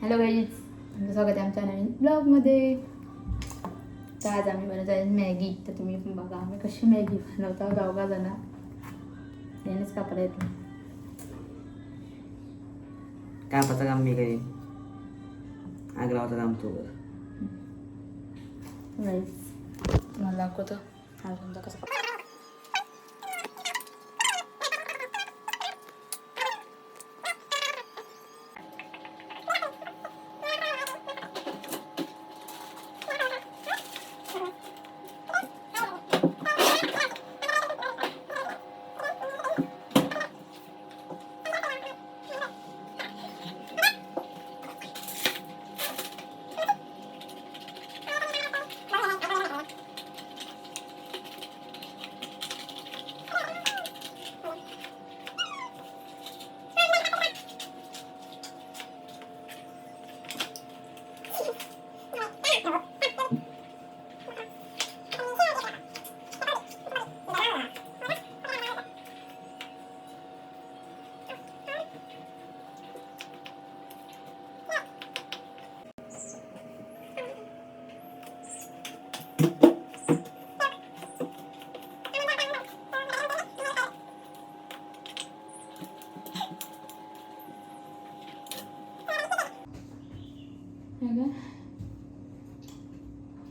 Hello guys, तुमचं स्वागत आहे आमच्या नवीन ब्लॉगमध्ये. तर आज आम्ही बनवत आहे मॅगी. तर तुम्ही पण बघा आम्ही कशी मॅगी बनवतो. गावगा जण यानेच कापायला येतो. कापाचं काम मी काही आग्रावाचं काम तू कर. गाईज तुम्हाला दाखवतो हा समजा कसं.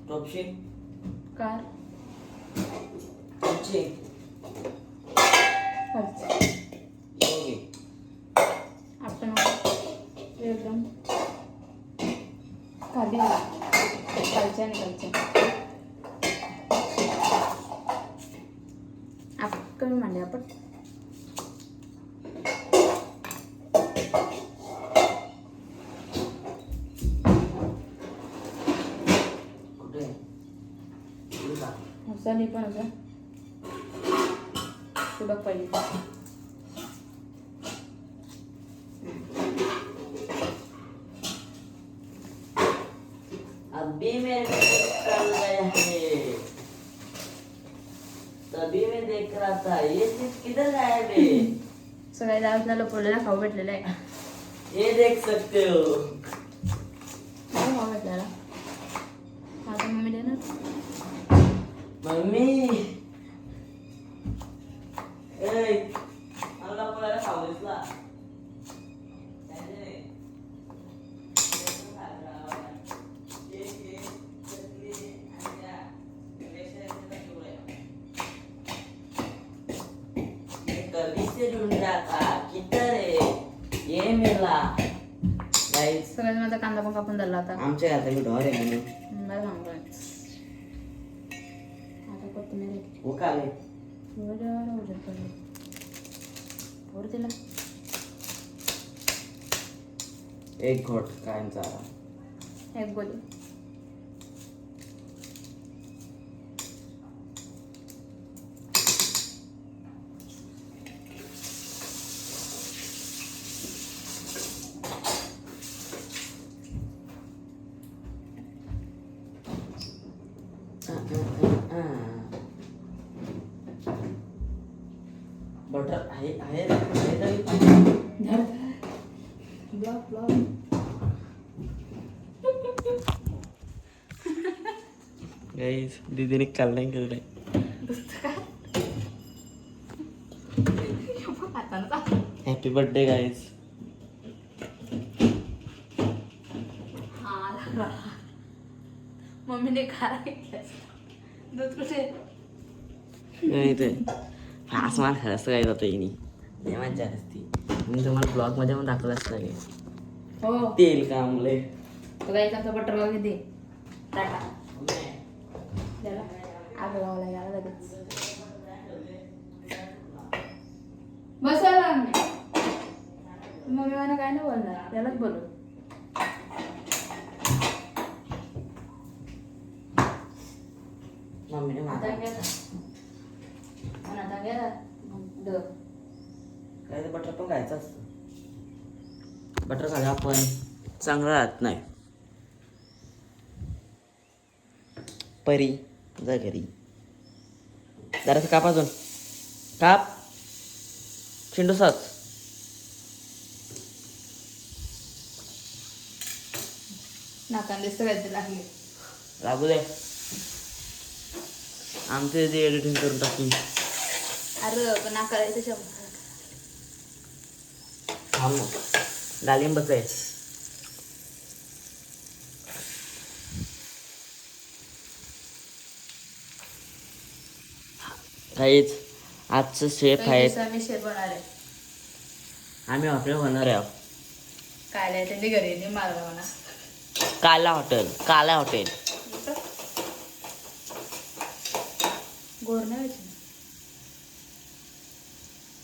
टोपशी कार टोपशी योगी आपण एकदम खाली खालच्या निघायच्या आप कमी मांडले आपण. असं पण असं पुढं पाहिजे. अभी मेरे को चल गया है, तभी मैं देख रहा था ये चीज किधर गायब है. सगळ्या गावातला लपवलेला खाऊ भेटलेला आहे. ये देख सकते हो. खाऊ भेटलेला आता मम्मी देणार. मम्मी ए मला कोणाला खाऊ दिसला. कभी से ढूंढ रहा था किधर है ये मिला. गाइस सगळ्यात माझा कांदा पण कापून झाला आता. आमच्या घरात ढोर आहे म्हणून मला सांगतोय आता कोथिंबीर वो काले पोर तिला एक घोट कायमचा. एक गोली बटर आहे ब्लॉक ब्लॉक. गाइस दीदीने काल नाही केलंय. Happy birthday guys. मम्मीने खारा घेतला दूध कुठे. नाही ते फास मार खरंच काय जातं येणी नाही मजा असती. मी तुम्हाला ब्लॉग मध्ये पण दाखवलं असतं की हो तेल कामले तो गायचा आमचा बटर लावून दे टाटा त्याला आग लावायला यायला लगेच बसायला. मम्मी मला काय नाही बोलणार त्यालाच बोलू. मम्मीने आता माझा गेला आणि आता गेला द काय ते बटर पण खायचं असतं. बटर खाल्लं आपण चांगलं राहत नाही. परी जा घरी. जरासं काप अजून काप चिंडूसाच नाकान दिसतं काहीतरी लागले. लागू दे, आमचे जे एडिटिंग करून टाकून. अरे पण नाकाला येते शब्द. थांब ना, डाळिंबच आहे. काहीच आजचं शेफ आहेत. आम्ही शेफ होणार आहे. आम्ही हॉटेल होणार आहे. काय नाही त्यांनी घरी नाही मारला म्हणा. काला हॉटेल, काला हॉटेल. गोड नाही व्हायची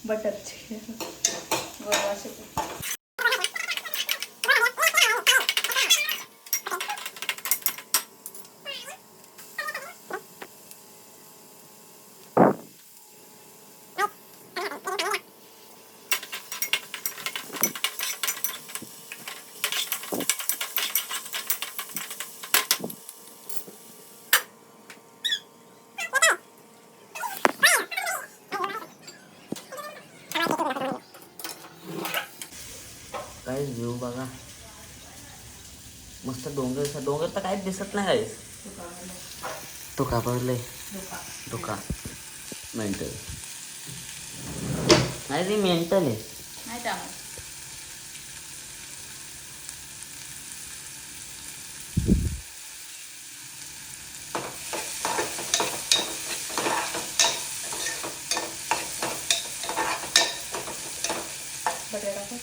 बटरची गोड वाशाची. काय व्ह्यू बघा, मस्त डोंगर. डोंगर तर काहीच दिसत नाही काहीच. तुका पडले, तुका मेंटल नाही, ती मेंटल आहे. नाही त्यामुळे बटाटा टाक.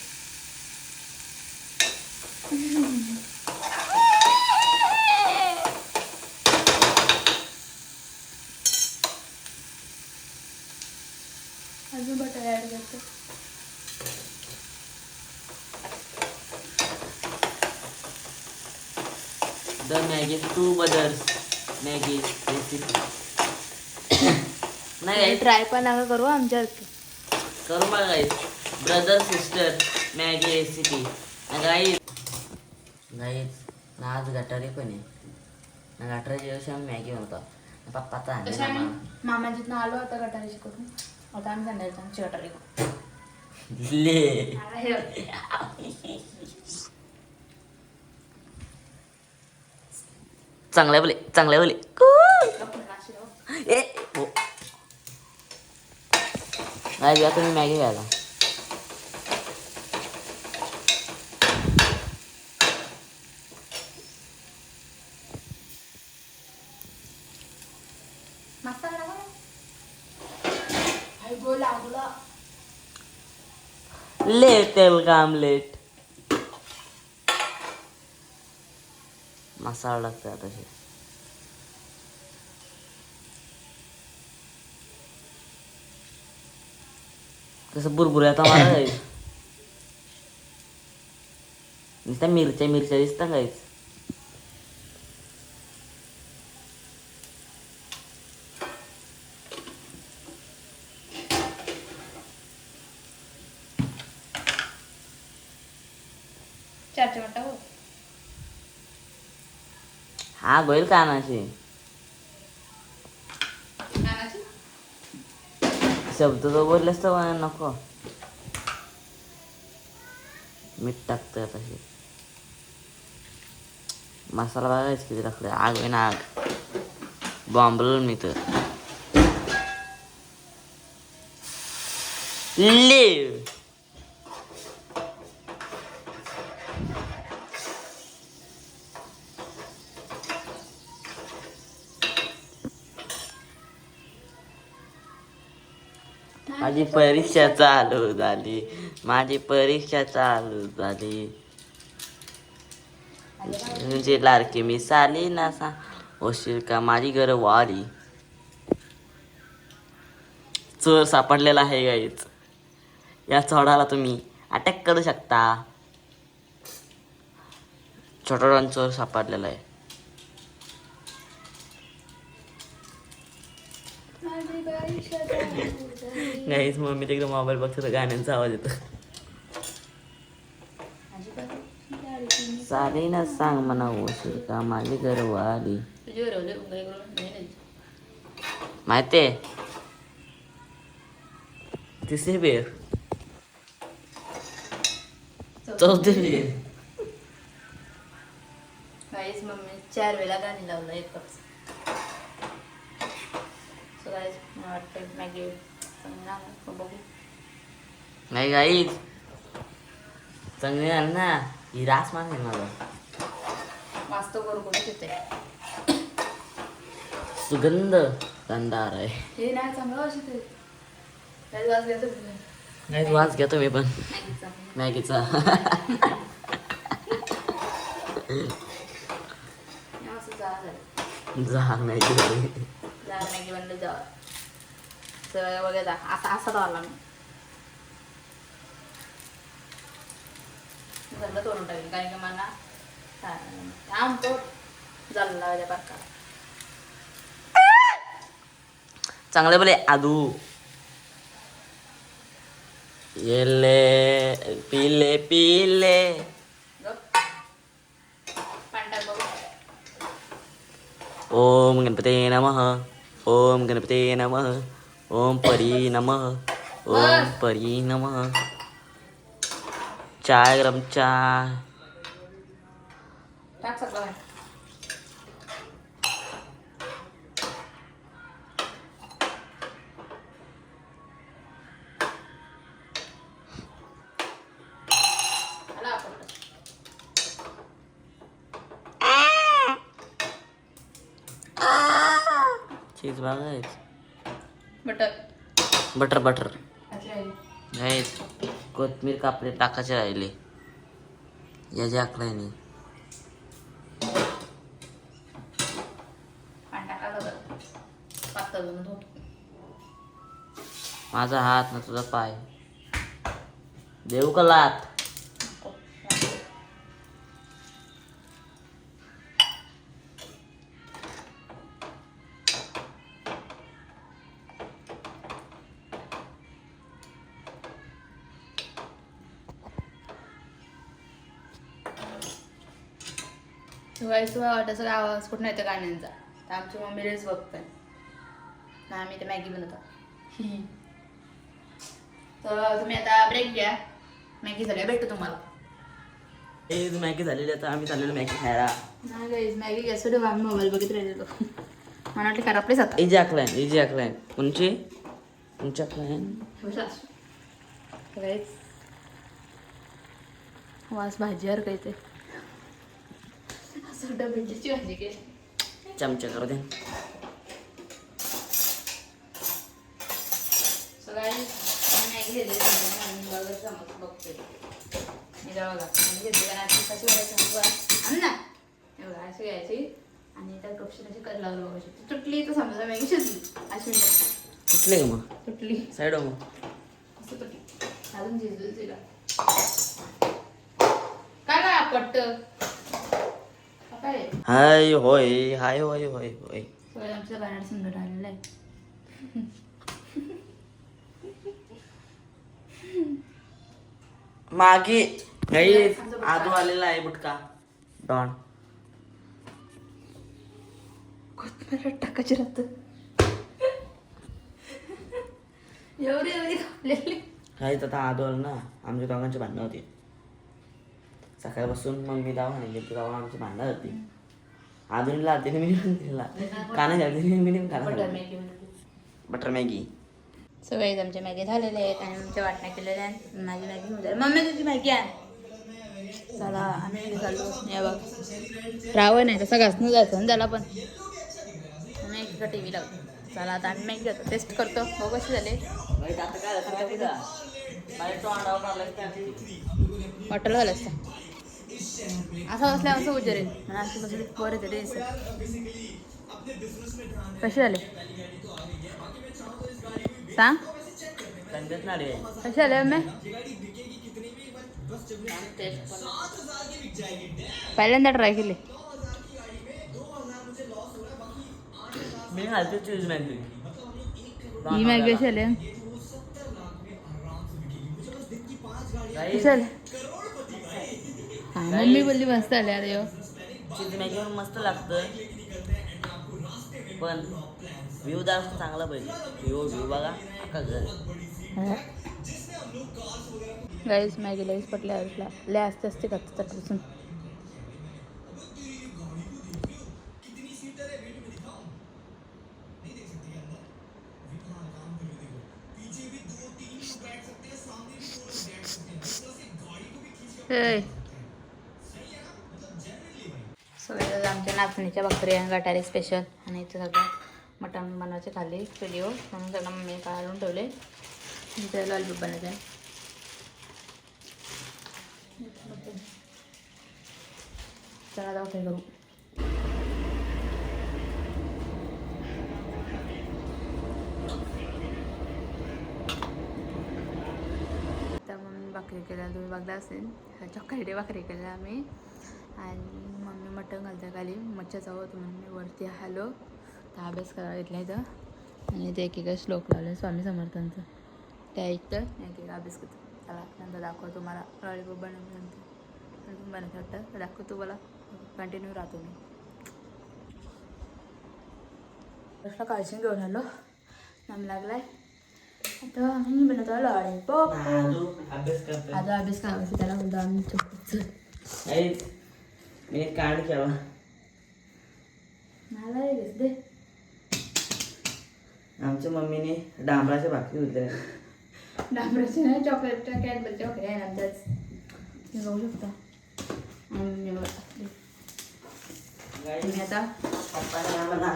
अजून बटाटा ऍड करते. The Maggi two brothers Maggi recipe. नाही ट्राय पण नका करू आमच्या करू बघा guys. Brother sister Maggi recipe. Guys ना आज गटारी पण आहे ना. गटारीच्या दिवशी आम्ही मॅगी बनवतो. पप्पाचा आहे मामा जिथनं आलो आता गटारीची करून. आता आम्ही सांगायचं आमची गटारी करू. चांगल्या बोले, चांगल्या बोले. ए हो नाही या तुम्ही मॅगी घ्यायला. ले तेल का आमलेट. मसाला लागतो आता. कसं बुरबुऱ्यात मला जाईल. नुसत्या मिरच्या दिसता काहीच. चारशे वाटा हो. हा बैल कानाची शब्द तो बोललेस तर नको. मीठ टाकतोय आता. हे मसाला बघायच किती टाकले. आग आहे ना आग. बॉम्बल मी तर लिव. माझी परीक्षा चालू झाली. माझी परीक्षा चालू झाली. म्हणजे लाडकी मी साली नासा होशील का माझी घर वारी. चोर सापडलेला आहे गाईच. या चोराला तुम्ही अटॅक करू शकता. छोटा चोर सापडलेला आहे. गाईच मम्मी तिकडे मोबाईल बघतो तर गाण्यांचा आवाज येतो. साली ना सांग म्हणा होशील का माझी घर वारी. माहितीये तिसरी बेर चौथी बेर. गाईस मम्मी 4 वेळा गाणी लावलं एकच. सो गाईस मला वाटतं मॅगी बघू. नाही गाईज चांगली झाली ना. ही रास मान आहे माझा. मस्त गुरगुरीत येते. सुगंध गंधार आहे. हे नाही चांगलं अशी ते त्याचा वास घेतो नाही वास घेतो मी पण मॅगीचा. मॅगीचा. असं झालं झाड मॅगी झाली. जाळ मॅगी बनलं जाळ सगळं वगैरे असा असा लावला मी. झालं तोडून टाकेल कारण की मला आमतो झालं लावायच्या पाका. चांगले बोले आदू. येले पिले पिले. पांढरा बघू. ओम गणपते नमः. ओम गणपते नमः. ओम परी नमः. ओम परी नमः. चाय गरम चाय. टाक सगळं. चीज बघायच. बटर बटर बटर अच्छा नाहीच. कोथमीर कापले टाकायचे राहिले. याच्या आकड्याने माझा हात ना तुझा पाय देऊ का लात. तुला वाटत सगळा आवाज कुठं येतो गाण्यांचा. तर आमची मम्मी रील्स बघते ना आम्ही ते मॅगी बनवतो. तर तुम्ही आता ब्रेक घ्या. मॅगी झाली भेटतो तुम्हाला. मॅगी झालेली आता आम्ही चाललेलो मॅगी खायला. नाही गाईज मॅगी गॅसवर आम्ही मोबाईल बघित राहिलेलो. मला वाटलं खराबलेच आता. इजी आकलाय कोणची तुमची आकलाय गाईज वास भाजीवर काही ते असं भेंडीची भाजी केली. चमचा करू दे. मॅगी घेतली बघतोय मी बघा मॅगी घेतली कारण कशी करायची आण ना एवढं अशी घ्यायची आणि त्या कपशीची कट लावलं बघायची. तुटली तर समजा मॅगी शिजली अशी तुटले का मग तुटली साईड मग असं तुटली अजून शिजली तिला काय काय पट्ट काय हाय होय हाय होय होय होय. सगळं आमच्या बाहेर सुंदर आलेलं आहे. मागे आदू आलेला आहे बुटका डॉन. कोथमीर टाकायची राहत एवढी एवढी कापलेली. काहीच आता आदू आलं ना आमच्या दोघांची भांडणं होती. सकाळपासून मग मी दवाखान्यात गेली तेव्हा आमची भांडणं होती. आदूने लावते मी दिला काना घालते मी खाना बटर मॅगी. सगळे आमच्या मॅगी झालेले आहेत आणि आमच्या वाटण्या केलेल्या आहेत. माझी मॅगी होऊ जाईल. मम्मी तुझी मॅगी आण. चला आम्ही चाललो. या बघ रावण नाही तर सगळ्याच न जायचं ना त्याला पण आम्ही एका टी व्ही लावतो. चला आता आम्ही मॅगी घेतो टेस्ट करतो हो कशी झाले. हॉटेल झालं असतं असं बसल्या असं उजेरेल आणि असं कसं बरं येते कसे झाले सांग कसे झाले मम्मी. पहिल्यांदा ट्राय केले मी घालते चीज मॅगी. ही मॅगी कशी आली चल हा मम्मी बोलली मस्त आले अरे चीज मॅगी मस्त लागतं पण व्ह्यू जास्त चांगला पाहिजे. व्ह्यू बघा अख्खा घर. गाईस मॅगी लईच पटल्या लय असते असते का चटपासून सगळे आमच्या नाचणीच्या भाकरी आणि गटारी स्पेशल आणि इथं सगळं मटण बनवायचे खाली व्हिडिओ म्हणून सगळं मम्मी काढून ठेवले. इथं लॉलीपॉप बनायचं आहे. चला जाऊ काय करू. तर मम्मी भाकरी केल्या तुम्ही बघला असेल चॉकलेटी भाकरी केल्या आम्ही आणि मम्मी मटण घालता खाली मच्छाचा होतं म्हणून मी वरती आलो तर अभ्यास करायला घेतला इथं आणि ते एक श्लोक लावले स्वामी समर्थांचं त्या इथं एक अभ्यास करतो. चला नंतर दाखवतो तुम्हाला लॉलीपॉप बनवल्यानंतर अजून बनायचं वाटतं तर दाखवतो मला कंटिन्यू राहतो मी. कसला काळजी घेऊन आलो नाम लागलाय आता आम्ही बनवतो लॉलीपॉप. आता अभ्यास करायचं त्याला बोलतो आम्ही चोपच मी काढ केला मला दे. आमच्या मम्मीने डांबराच्या भाकरी होत्या. डांबराची नाही चॉकलेटच्या कॅडबरी चॉकलेट आहे नंतरच हे बघू शकता. मी आता पप्पाने आम्हाला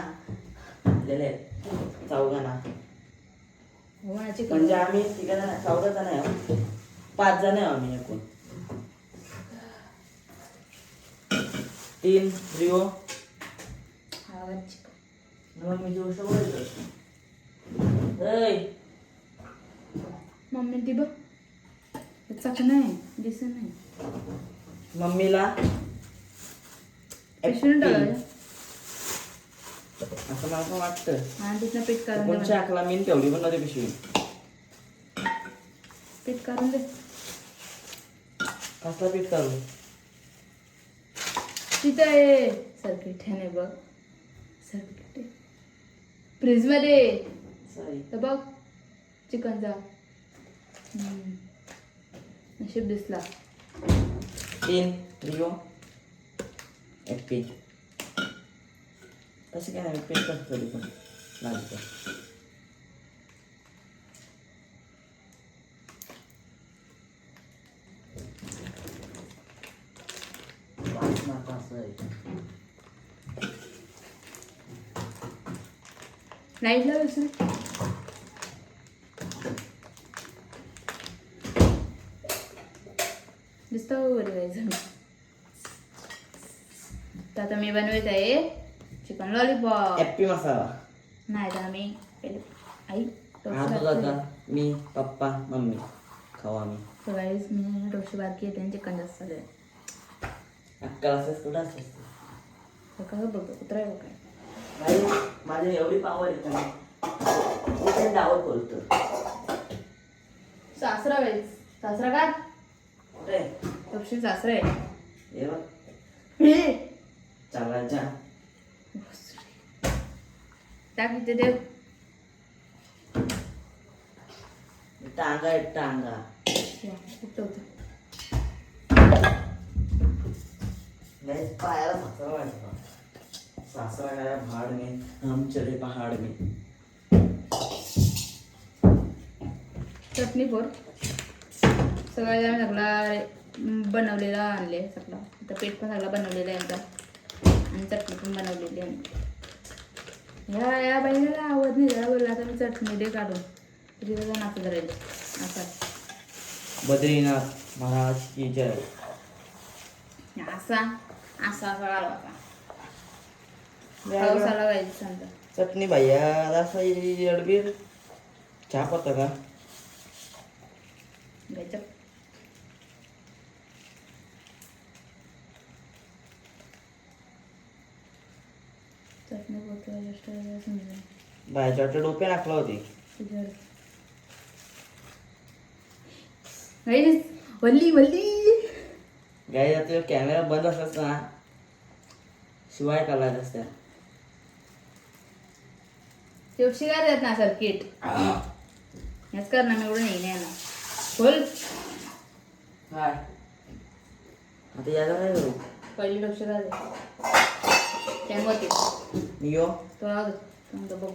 दिले चौघांना चिकन म्हणजे आम्ही तिघांना 14 जण आहे 5 जण आहे आम्ही एकूण 3 रिओ मग मी जोश मम्मी ती बघ चक नाही दिसत नाही. मम्मीला पिशवीने टाकायचं असं मला पण वाटतं आणि तिथनं पीठ काढून दे. कोणच्या आखला मी तेवढी पण नव्हती पिशवी. पीठ काढून दे. कसला पीठ काढू तिथं आहे सर्किट आहे बघ सर्किट आहे फ्रीजमध्ये तर बघ चिकनचा नशीब दिसला. 3 रिओ एक पीठ तसं काय नाही पीठ कसं तरी पण लागतं. लाईट लावायचं दिसतं वगैरे जायचं. तर आता मी बनवत आहे चिकन लॉलीपॉप. हॅप्पी मसाला नाही तर आम्ही आई आता मी पप्पा मम्मी खाऊ आम्ही सगळीच मी डोशी बारकी येते आणि चिकन जास्त झाले. अक्कल असंच कुठं असते कसं बघतो कुत्रा आहे काय माझी एवढी पावर येते डावत बोलतो. सासरा वेळेस सासरा का कुठे तपशील सासरा आहे ये बघ हे चालायच्या टाक इथे देव टांगा आहे टांगा कुठं होतं पायाला सासरा वाटतो. सासरा काय भाड में हम चले पहाड़ में. चटणी फोर सगळ्या सगळा बनवलेला आणले सगळा आता पीठ पण सगळा बनवलेला आहे आमचा आणि चटणी पण बनवलेली आहे. या बाईला आवड नाही जरा बोलला आता मी चटणी दे काढून तरी त्याचा नातं करायचं असा बद्रीनाथ महाराज की जय. असा असा सगळा होता पावसाला गायचं सांगता चटणी भैया असा अडबीर चहा पत्ता का घ्यायचं. चटणी बोलतो बायच्या वाटतं डोपे नाकला होती. वल्ली वल्ली गाई आता कॅमेरा बंद असत ना शिवाय काढायचं असत्या. तेवढी काय देत ना सर्किट हेच कर ना मी एवढं नाही ना बोल काय आता याला काय करू पहिली डोशी काय त्यामध्ये नियो तो आहोत बघ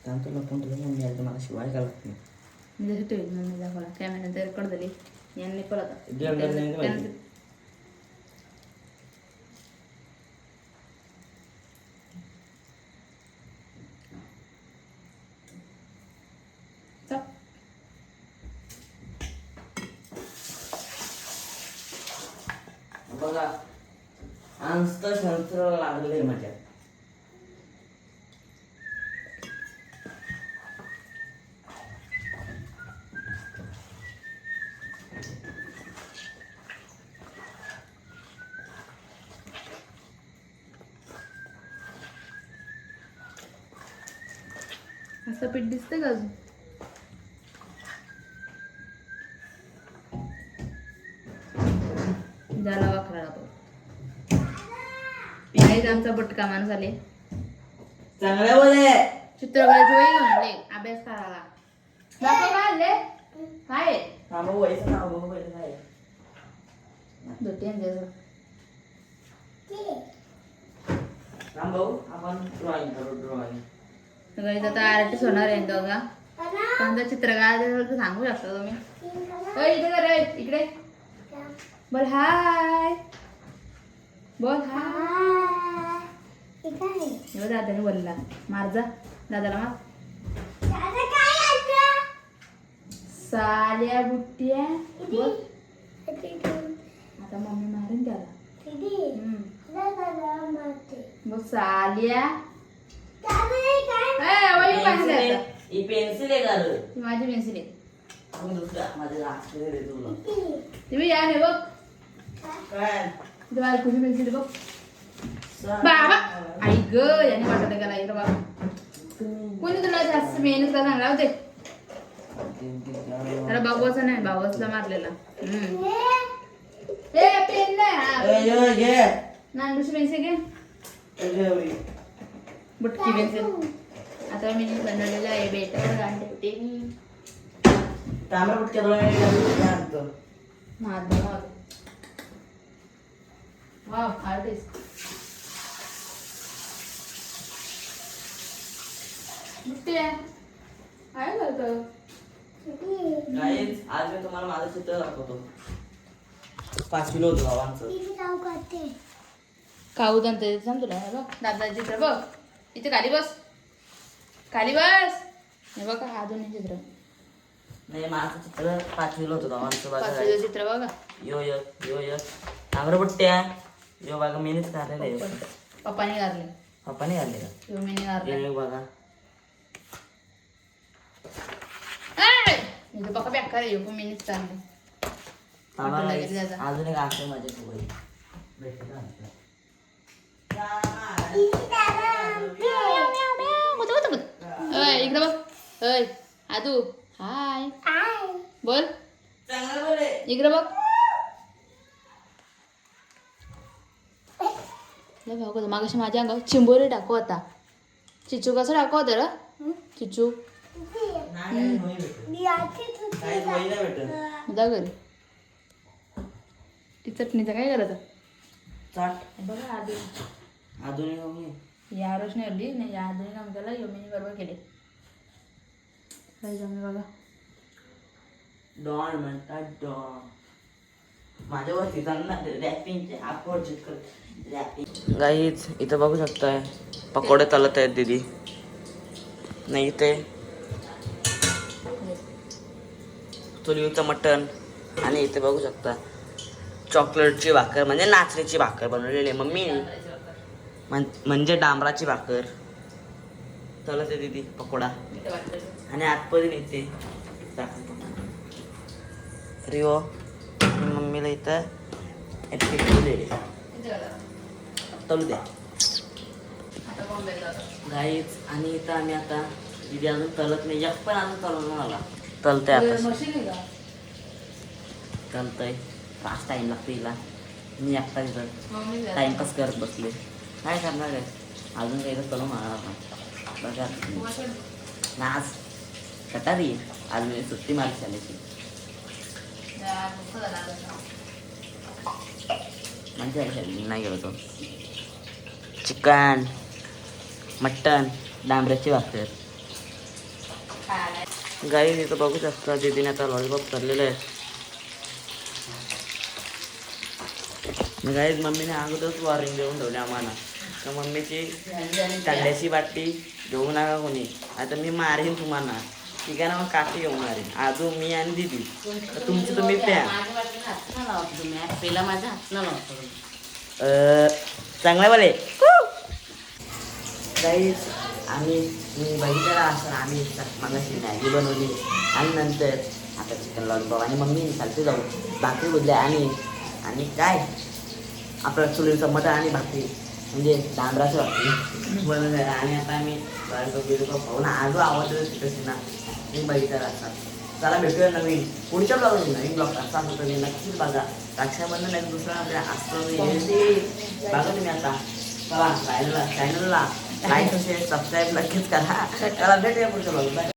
सांगतो लपून तुला मम्मी आली तर मला शिवाय का लागते. म्हणजे ठेवली मम्मी दाखवला कॅमेरा तर कडदली यांनी जेवण करत नाही कळत माहिती. बघा अंस्त शस्त्र लागले माझ्या. असं पीठ दिसतंय का अजून? झाला वाखरा तो. काहीच आमचा बटका माणूस आले. चांगले बोले. चित्रकलेची वही घेऊन आले अभ्यास करायला. दाखव काय आणले? काय आहे? थांबा वयचं नाव बघू पहिले काय आहे. दोटी आणले जरा. थांब भाऊ आपण ड्रॉइंग करू ड्रॉइंग. सगळी आता आर्टिस्ट होणार आहे दोघा. कोणतं चित्र काढायचं तर सांगू शकता तुम्ही. इथे कर इकडे. बोल हाय. बोल हाय. दादाने बोलला. मार जा दादाला मार. साल्या बुट्ट्या. बोल. आता मम्मी मारेन त्याला. बोल साल्या. ही पेन्सिल आहे का रे? ती माझी पेन्सिल आहे. दुसरा माझे लागते रे तुला. तुम्ही या नाही बघ. काय तुम्हाला कुठे पेन्सिल बघ. बाबा आई ग याने वाटत का नाही बाबा. कोणी तुला जास्त मेहनत करायला सांगला होते. अरे बाबूचा नाही बाबूसला मारलेला. ए पेन नाही. नानूची पेन्सिल घे. बुटकी पेन्सिल. आता मी बनवलेलं आहे बेटा गांडे मी. तांबडा बुटक्या दोन वाव आर्टिस्ट. बुट्ट्या काय करतो? गाईज आज मी तुम्हाला माझं चित्र दाखवतो. 5 किलो होतं बाबांचं. काऊ दंत सांग तुला. हे बघ दादा चित्र बघ. इथे खाली बस. खाली बस. हे बघ हा दोन्ही चित्र. नाही माझं चित्र 5 किलो होतं बाबांचं. बघा पाचवीचं चित्र बघा. यो तांबडा बुट्ट्या. यो बघा मीनेच काढलेलं आहे. पप्पाने घातले. पप्पाने घालले का? यो मीने घातले. यो बघा पप्पा बेकार आहे. यो पण मीनेच काढले. आम्हाला अजून एक असं माझ्या सोबत इकडे बघ. अय आदू हाय बोल. इकडे बघ. भाऊ मागाशी माझ्या अंगावर चिंबोरी टाकू आता. चिचू कसं टाकू होतं र? चिचू जा घरी. ती चटणीचं काय करायचं? बघा अजून या रोशनी हल्ली नाही. या आधुनिक आमच्याला योमिनी बरोबर केले. काय जमी बघा. डॉन म्हणतात डॉन. माझ्यावरती रॅपिंगचे आकवड चित्र रॅपिंग. गाईज इथं बघू शकताय पकोडे तळत आहेत दीदी. नाही इथे चुलीवरचं मटण. आणि इथे बघू शकता चॉकलेटची भाकर म्हणजे नाचणीची भाकर बनवलेली आहे मम्मी. म्हणजे डांबराची भाकर तळत आहे दीदी पकोडा. आणि आतपर्यंत येते रिओ आणि मम्मीला इथं तळू द्या गाईच. आणि इथं आम्ही आता दीदी अजून तळत नाही. एक पण अजून तळून मला तळतंय आता. तळतंय फास्ट टाईम लागतो हिला. मी एकटा तिथं टाइमपास करत बसले. काय करणार आहे अजून काही तर तळून मारणार नाही. बघा नाच कटारी आज मी सुट्टी मारली शाळेची. म्हणजे नाही गेलो तो. चिकन मटन डांबऱ्याची भाकर. गाई तिथं बघू शकता दीदीने आता लॉलीपॉप करलेलं आहे. गाईज मम्मीने अगोदरच वॉर्निंग देऊन ठेवली आम्हाला तर मम्मीची थंड्याची बाटली घेऊ नका कोणी. आता मी मारेन तुम्हाला. तिघांना मग काठी घेऊन आले आजू मी आणि दीदी तर तुमची तुम्ही प्या माझ्या वाटलं हात न लावतो तुम्ही पहिला माझा हात न लावतो चांगला बोले गाईज आम्ही मी बघितलेला असं आम्ही मगाशी मॅगी बनवली आणि नंतर आता चिकन लॉलीपॉप आणि मम्मी चालते जाऊ भाकरी बोलल्या आणि काय आपलं चुलीचं मटण आणि भाकरी म्हणजे डांबराचं भाकरी बनवलं आणि आता आम्ही लॉलीपॉप बिलपॉप खाऊन आजू आवडतं तिकडची ना मी बघितलेला असतात चला भेटूया नवीन पुढच्या ब्लॉग नवीन ब्लॉग असा होतं तुम्ही नक्कीच बघा रक्षाबंधन नाही दुसरा आपल्या असतं बघा तुम्ही आता चला चॅनलला लाईक असेल सबस्क्राईब नक्कीच करा चला भेटूया पुढच्या ब्लॉग